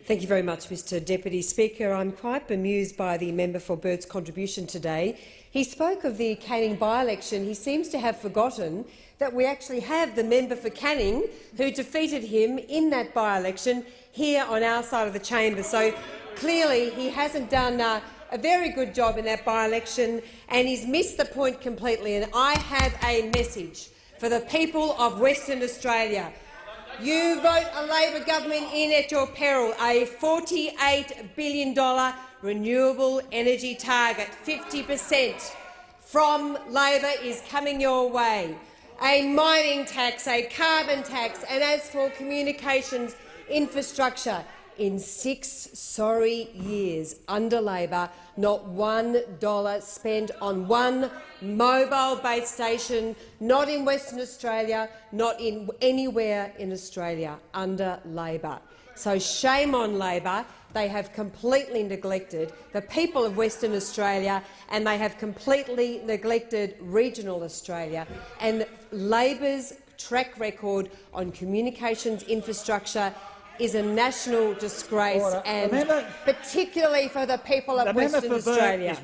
Thank you very much, Mr Deputy Speaker. I'm quite bemused by the member for Burt's contribution today. He spoke of the Canning by-election. He seems to have forgotten that we actually have the member for Canning who defeated him in that by-election here on our side of the chamber. So clearly he hasn't done a very good job in that by-election, and he's missed the point completely. And I have a message for the people of Western Australia. You vote a Labor government in at your peril. A $48 billion renewable energy target, 50% from Labor, is coming your way. A mining tax, a carbon tax, and as for communications infrastructure, in 6 sorry years under Labor, not $1 spent on one mobile base station, not in Western Australia, not in anywhere in Australia under Labor. So shame on Labor. They have completely neglected the people of Western Australia, and they have completely neglected regional Australia. And Labor's track record on communications infrastructure is a national disgrace, and particularly for the people of Western Australia.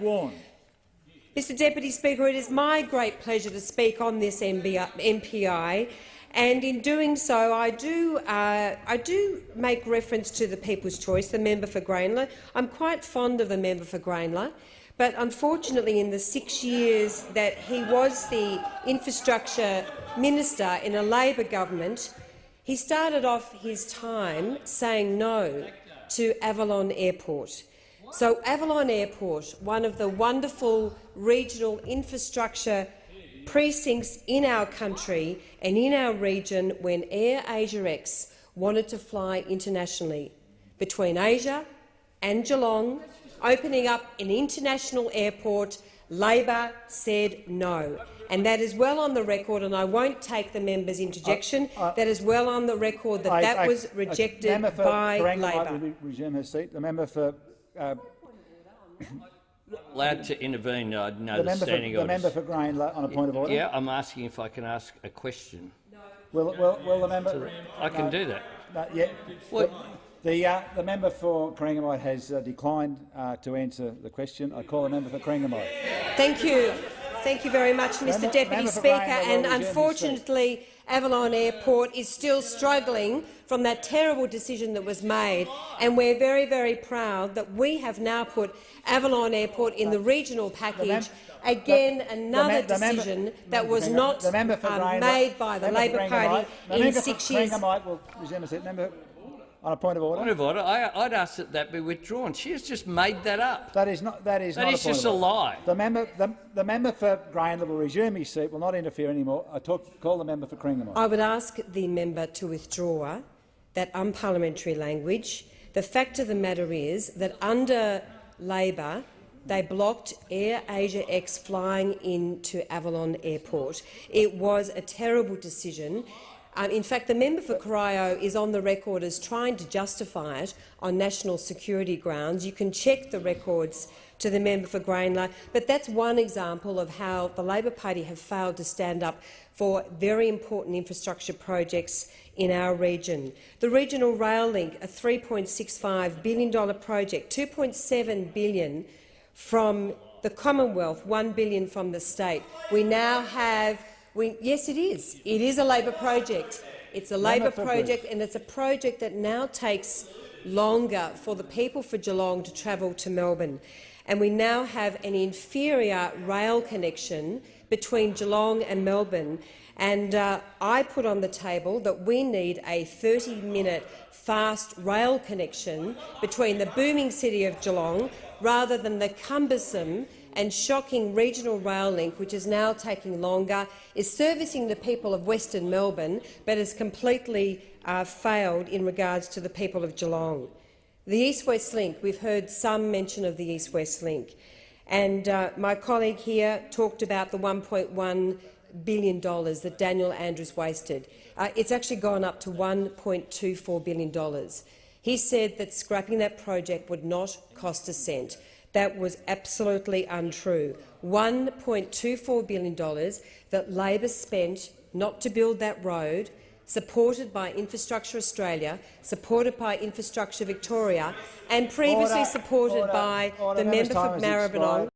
Mr Deputy Speaker, it is my great pleasure to speak on this MPI, and in doing so I do make reference to the People's Choice, the member for Grayndler. I'm quite fond of the member for Grayndler, but unfortunately in the 6 years that he was the infrastructure minister in a Labor government, he started off his time saying no to Avalon Airport. So Avalon Airport, one of the wonderful regional infrastructure precincts in our country and in our region, when Air Asia X wanted to fly internationally between Asia and Geelong, opening up an international airport, Labor said no. And that is well on the record, and I won't take the member's interjection. That is well on the record that that was rejected by Labor. Resume her seat. The member for allowed to intervene. I know the standing orders. The member for Grayndler on a point of order. Yeah, I'm asking if I can ask a question. Will the member? I can do that. Yeah. The member for Corangamite has declined to answer the question. I call the member for Corangamite. Thank you. Thank you very much, Mr Deputy Speaker. And unfortunately, Avalon Airport is still struggling from that terrible decision that was made, and we're very, very proud that we have now put Avalon Airport in the regional package. Again, another decision that was not made by the Labor Party in 6 years. Will resume a seat. On a point of order. Point of order. I'd ask that that be withdrawn. She has just made that up. That is not just a lie. The member for Grayndler will resume his seat. Will not interfere anymore. I call the member for Corangamite. I would ask the member to withdraw that unparliamentary language. The fact of the matter is that under Labor, they blocked Air Asia X flying into Avalon Airport. It was a terrible decision. In fact, the member for Corio is on the record as trying to justify it on national security grounds. You can check the records to the member for Grayndler, but that's one example of how the Labor Party have failed to stand up for very important infrastructure projects in our region. The Regional Rail Link, a $3.65 billion project, $2.7 billion from the Commonwealth, $1 billion from the state. We now have yes, it is. It is a Labor project. It's a Labor project, and it's a project that now takes longer for the people for Geelong to travel to Melbourne. And we now have an inferior rail connection between Geelong and Melbourne. And I put on the table that we need a 30-minute fast rail connection between the booming city of Geelong rather than the cumbersome and shocking regional rail link, which is now taking longer, is servicing the people of Western Melbourne but has completely failed in regards to the people of Geelong. The East-West link, we've heard some mention of the East-West link, and my colleague here talked about the $1.1 billion that Daniel Andrews wasted. It's actually gone up to $1.24 billion. He said that scrapping that project would not cost a cent. That was absolutely untrue. $1.24 billion that Labor spent not to build that road supported by Infrastructure Australia, supported by Infrastructure Victoria, and previously supported by the member for Maribyrnong.